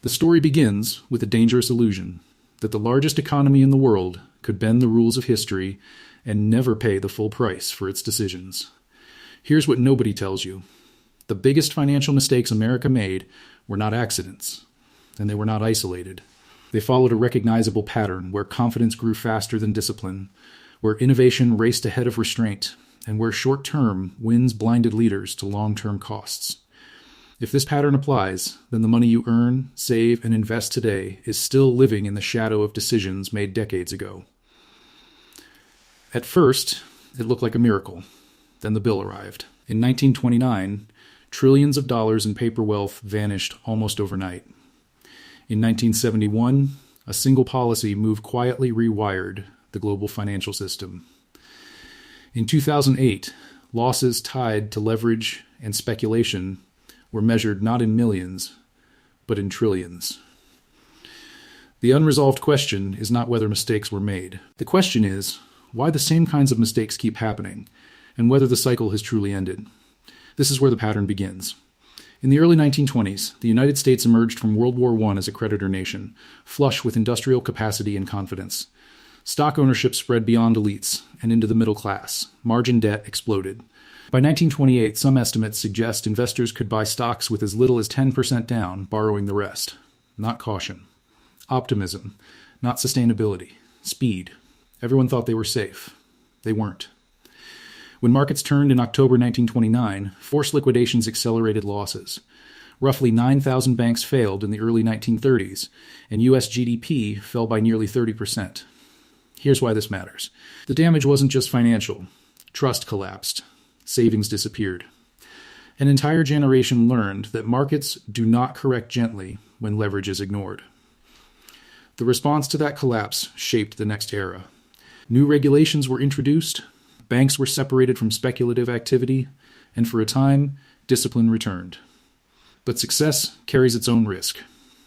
The story begins with a dangerous illusion that the largest economy in the world could bend the rules of history and never pay the full price for its decisions. Here's what nobody tells you. The biggest financial mistakes America made were not accidents, and they were not isolated. They followed a recognizable pattern where confidence grew faster than discipline, where innovation raced ahead of restraint, and where short-term wins blinded leaders to long-term costs. If this pattern applies, then the money you earn, save, and invest today is still living in the shadow of decisions made decades ago. At first, it looked like a miracle. Then the bill arrived. In 1929, trillions of dollars in paper wealth vanished almost overnight. In 1971, a single policy move quietly rewired the global financial system. In 2008, losses tied to leverage and speculation were measured not in millions, but in trillions. The unresolved question is not whether mistakes were made. The question is why the same kinds of mistakes keep happening, and whether the cycle has truly ended. This is where the pattern begins. In the early 1920s, the United States emerged from World War I as a creditor nation, flush with industrial capacity and confidence. Stock ownership spread beyond elites and into the middle class. Margin debt exploded. By 1928, some estimates suggest investors could buy stocks with as little as 10% down, borrowing the rest. Not caution. Optimism. Not sustainability. Speed. Everyone thought they were safe. They weren't. When markets turned in October 1929, forced liquidations accelerated losses. Roughly 9,000 banks failed in the early 1930s, and U.S. GDP fell by nearly 30%. Here's why this matters. The damage wasn't just financial. Trust collapsed. Savings disappeared. An entire generation learned that markets do not correct gently when leverage is ignored. The response to that collapse shaped the next era. New regulations were introduced, banks were separated from speculative activity, and for a time, discipline returned. But success carries its own risk.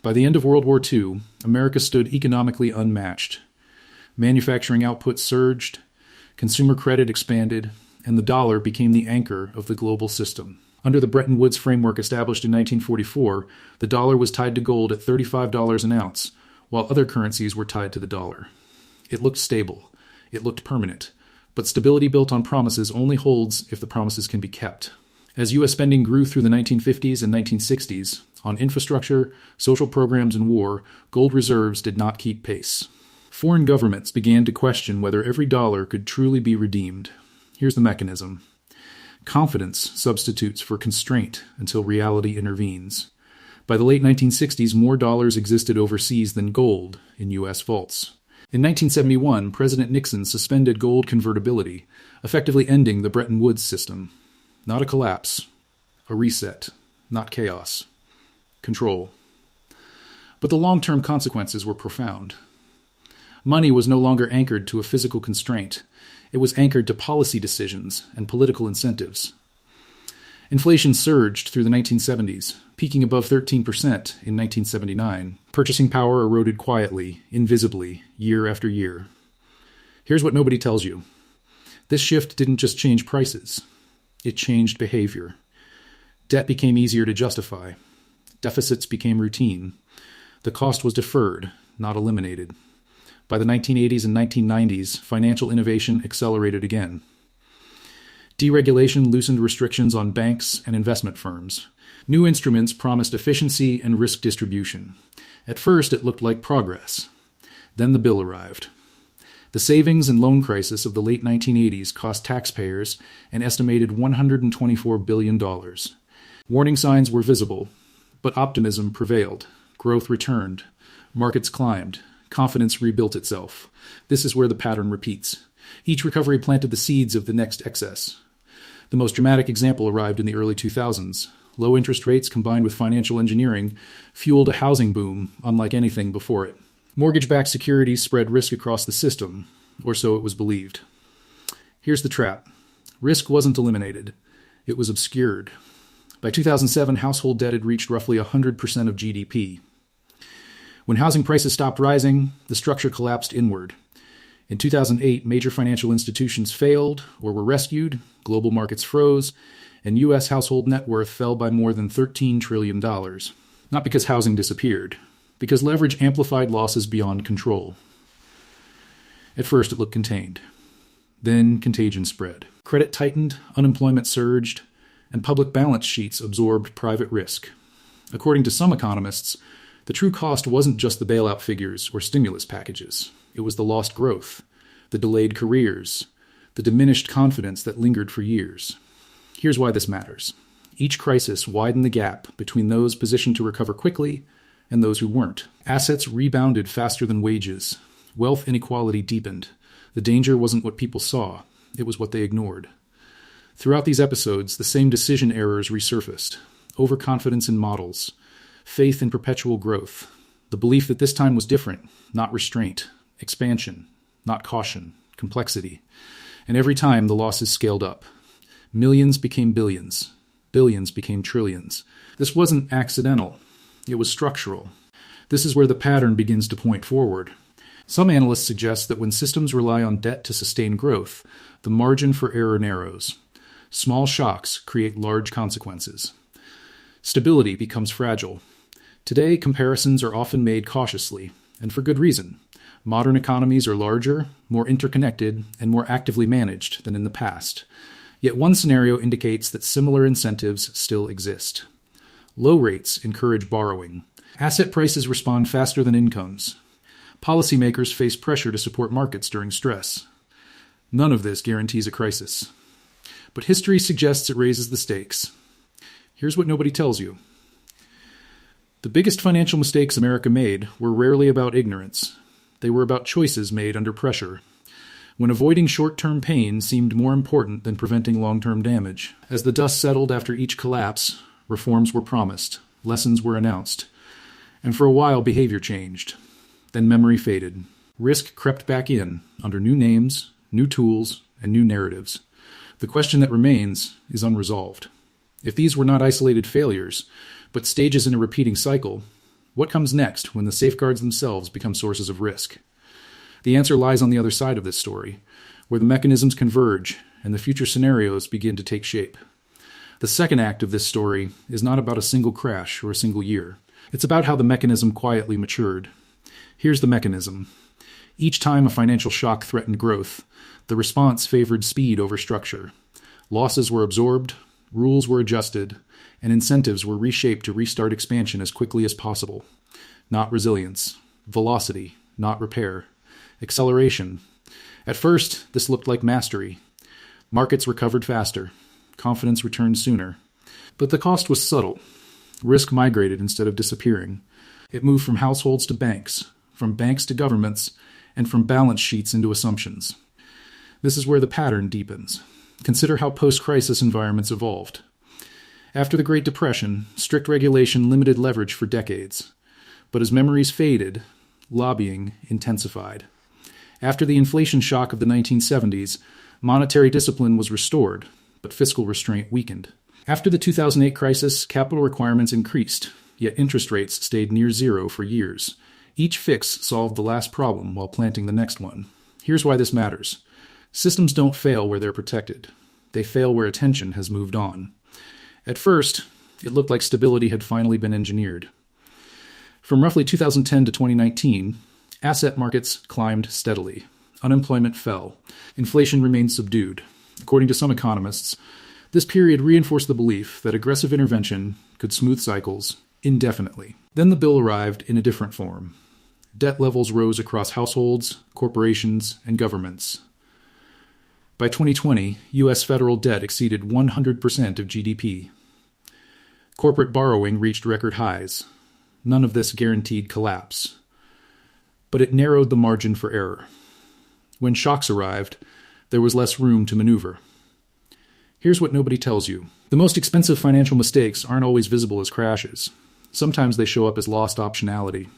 By the end of World War II, America stood economically unmatched. Manufacturing output surged, consumer credit expanded, and the dollar became the anchor of the global system. Under the Bretton Woods framework established in 1944, the dollar was tied to gold at $35 an ounce, while other currencies were tied to the dollar. It looked stable. It looked permanent. But stability built on promises only holds if the promises can be kept. As U.S. spending grew through the 1950s and 1960s, on infrastructure, social programs, and war, gold reserves did not keep pace. Foreign governments began to question whether every dollar could truly be redeemed. Here's the mechanism. Confidence substitutes for constraint until reality intervenes. By the late 1960s, more dollars existed overseas than gold in U.S. vaults. In 1971, President Nixon suspended gold convertibility, effectively ending the Bretton Woods system. Not a collapse, a reset, not chaos. Control. But the long-term consequences were profound. Money was no longer anchored to a physical constraint. It was anchored to policy decisions and political incentives. Inflation surged through the 1970s, peaking above 13% in 1979. Purchasing power eroded quietly, invisibly, year after year. Here's what nobody tells you. This shift didn't just change prices. It changed behavior. Debt became easier to justify. Deficits became routine. The cost was deferred, not eliminated. By the 1980s and 1990s, financial innovation accelerated again. Deregulation loosened restrictions on banks and investment firms. New instruments promised efficiency and risk distribution. At first, it looked like progress. Then the bill arrived. The savings and loan crisis of the late 1980s cost taxpayers an estimated $124 billion. Warning signs were visible, but optimism prevailed. Growth returned. Markets climbed. Confidence rebuilt itself. This is where the pattern repeats. Each recovery planted the seeds of the next excess. The most dramatic example arrived in the early 2000s. Low interest rates combined with financial engineering fueled a housing boom unlike anything before it. Mortgage-backed securities spread risk across the system, or so it was believed. Here's the trap. Risk wasn't eliminated. It was obscured. By 2007, household debt had reached roughly 100% of GDP. When housing prices stopped rising, the structure collapsed inward. In 2008, major financial institutions failed or were rescued, global markets froze, and U.S. household net worth fell by more than $13 trillion. Not because housing disappeared, because leverage amplified losses beyond control. At first, it looked contained. Then contagion spread. Credit tightened, unemployment surged, and public balance sheets absorbed private risk. According to some economists, the true cost wasn't just the bailout figures or stimulus packages. It was the lost growth, the delayed careers, the diminished confidence that lingered for years. Here's why this matters. Each crisis widened the gap between those positioned to recover quickly and those who weren't. Assets rebounded faster than wages. Wealth inequality deepened. The danger wasn't what people saw. It was what they ignored. Throughout these episodes, the same decision errors resurfaced. Overconfidence in models, faith in perpetual growth, the belief that this time was different, not restraint, expansion, not caution, complexity. And every time the losses scaled up. Millions became billions. Billions became trillions. This wasn't accidental. It was structural. This is where the pattern begins to point forward. Some analysts suggest that when systems rely on debt to sustain growth, the margin for error narrows. Small shocks create large consequences. Stability becomes fragile. Today, comparisons are often made cautiously, and for good reason. Modern economies are larger, more interconnected, and more actively managed than in the past. Yet one scenario indicates that similar incentives still exist. Low rates encourage borrowing. Asset prices respond faster than incomes. Policymakers face pressure to support markets during stress. None of this guarantees a crisis. But history suggests it raises the stakes. Here's what nobody tells you. The biggest financial mistakes America made were rarely about ignorance. They were about choices made under pressure, when avoiding short-term pain seemed more important than preventing long-term damage. As the dust settled after each collapse, reforms were promised, lessons were announced, and for a while behavior changed. Then memory faded. Risk crept back in, under new names, new tools, and new narratives. The question that remains is unresolved. If these were not isolated failures, but stages in a repeating cycle, what comes next when the safeguards themselves become sources of risk? The answer lies on the other side of this story, where the mechanisms converge and the future scenarios begin to take shape. The second act of this story is not about a single crash or a single year. It's about how the mechanism quietly matured. Here's the mechanism. Each time a financial shock threatened growth, the response favored speed over structure. Losses were absorbed, rules were adjusted, and incentives were reshaped to restart expansion as quickly as possible. Not resilience. Velocity, not repair. Acceleration. At first, this looked like mastery. Markets recovered faster. Confidence returned sooner. But the cost was subtle. Risk migrated instead of disappearing. It moved from households to banks, from banks to governments, and from balance sheets into assumptions. This is where the pattern deepens. Consider how post-crisis environments evolved. After the Great Depression, strict regulation limited leverage for decades. But as memories faded, lobbying intensified. After the inflation shock of the 1970s, monetary discipline was restored, but fiscal restraint weakened. After the 2008 crisis, capital requirements increased, yet interest rates stayed near zero for years. Each fix solved the last problem while planting the next one. Here's why this matters. Systems don't fail where they're protected. They fail where attention has moved on. At first, it looked like stability had finally been engineered. From roughly 2010 to 2019, asset markets climbed steadily. Unemployment fell. Inflation remained subdued. According to some economists, this period reinforced the belief that aggressive intervention could smooth cycles indefinitely. Then the bill arrived in a different form. Debt levels rose across households, corporations, and governments. By 2020, U.S. federal debt exceeded 100% of GDP. Corporate borrowing reached record highs. None of this guaranteed collapse. But it narrowed the margin for error. When shocks arrived, there was less room to maneuver. Here's what nobody tells you. The most expensive financial mistakes aren't always visible as crashes. Sometimes they show up as lost optionality.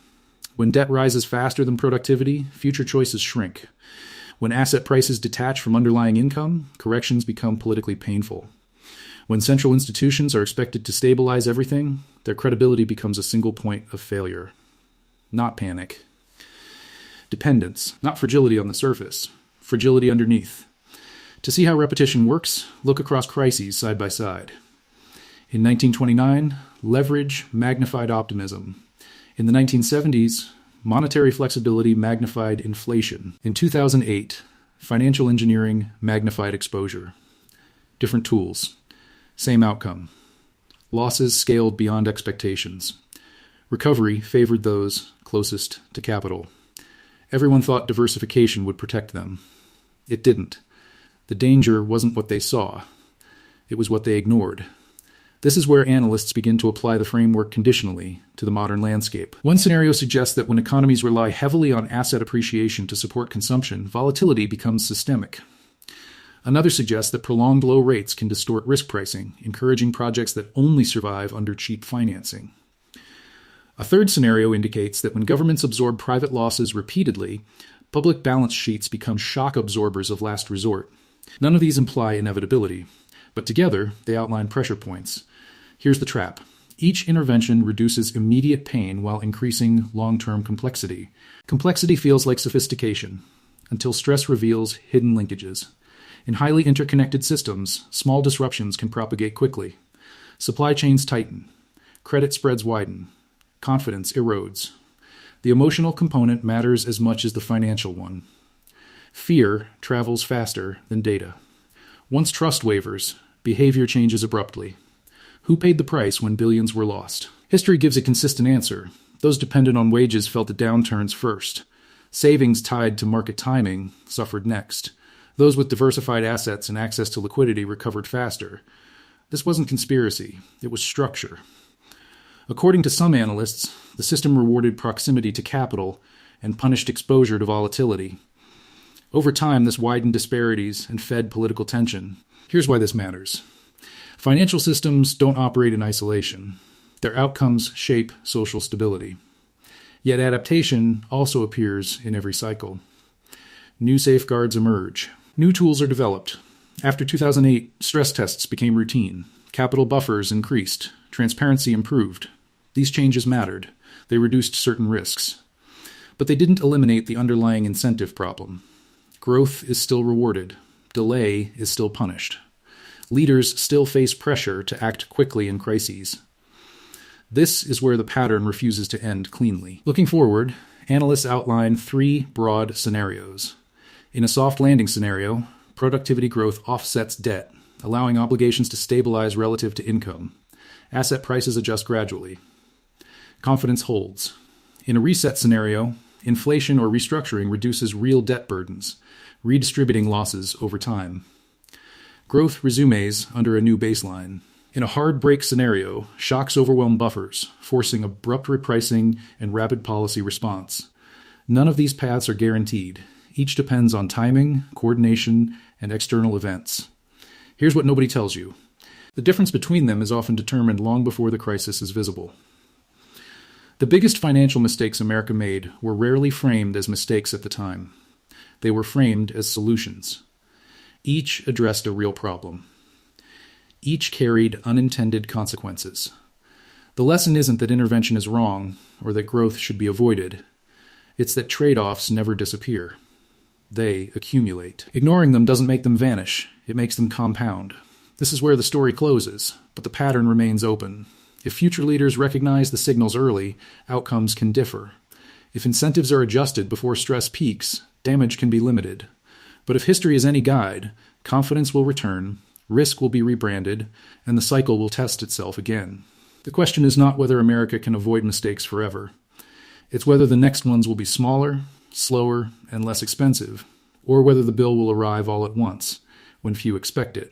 When debt rises faster than productivity, future choices shrink. When asset prices detach from underlying income, corrections become politically painful. When central institutions are expected to stabilize everything, their credibility becomes a single point of failure. Not panic. Dependence, not fragility on the surface, fragility underneath. To see how repetition works, look across crises side by side. In 1929, leverage magnified optimism. In the 1970s, monetary flexibility magnified inflation. In 2008, financial engineering magnified exposure. Different tools, same outcome. Losses scaled beyond expectations. Recovery favored those closest to capital. Everyone thought diversification would protect them. It didn't. The danger wasn't what they saw. It was what they ignored. This is where analysts begin to apply the framework conditionally to the modern landscape. One scenario suggests that when economies rely heavily on asset appreciation to support consumption, volatility becomes systemic. Another suggests that prolonged low rates can distort risk pricing, encouraging projects that only survive under cheap financing. A third scenario indicates that when governments absorb private losses repeatedly, public balance sheets become shock absorbers of last resort. None of these imply inevitability, but together they outline pressure points. Here's the trap. Each intervention reduces immediate pain while increasing long-term complexity. Complexity feels like sophistication, until stress reveals hidden linkages. In highly interconnected systems, small disruptions can propagate quickly. Supply chains tighten. Credit spreads widen. Confidence erodes. The emotional component matters as much as the financial one. Fear travels faster than data. Once trust wavers, behavior changes abruptly. Who paid the price when billions were lost? History gives a consistent answer. Those dependent on wages felt the downturns first. Savings tied to market timing suffered next. Those with diversified assets and access to liquidity recovered faster. This wasn't conspiracy. It was structure. According to some analysts, the system rewarded proximity to capital and punished exposure to volatility. Over time, this widened disparities and fed political tension. Here's why this matters. Financial systems don't operate in isolation. Their outcomes shape social stability. Yet adaptation also appears in every cycle. New safeguards emerge. New tools are developed. After 2008, stress tests became routine. Capital buffers increased. Transparency improved. These changes mattered. They reduced certain risks. But they didn't eliminate the underlying incentive problem. Growth is still rewarded. Delay is still punished. Leaders still face pressure to act quickly in crises. This is where the pattern refuses to end cleanly. Looking forward, analysts outline three broad scenarios. In a soft landing scenario, productivity growth offsets debt, allowing obligations to stabilize relative to income. Asset prices adjust gradually. Confidence holds. In a reset scenario, inflation or restructuring reduces real debt burdens, redistributing losses over time. Growth resumes under a new baseline. In a hard break scenario, shocks overwhelm buffers, forcing abrupt repricing and rapid policy response. None of these paths are guaranteed. Each depends on timing, coordination, and external events. Here's what nobody tells you. The difference between them is often determined long before the crisis is visible. The biggest financial mistakes America made were rarely framed as mistakes at the time. They were framed as solutions. Each addressed a real problem. Each carried unintended consequences. The lesson isn't that intervention is wrong or that growth should be avoided. It's that trade-offs never disappear. They accumulate. Ignoring them doesn't make them vanish. It makes them compound. This is where the story closes, but the pattern remains open. If future leaders recognize the signals early, outcomes can differ. If incentives are adjusted before stress peaks, damage can be limited. But if history is any guide, confidence will return, risk will be rebranded, and the cycle will test itself again. The question is not whether America can avoid mistakes forever. It's whether the next ones will be smaller, slower, and less expensive, or whether the bill will arrive all at once, when few expect it.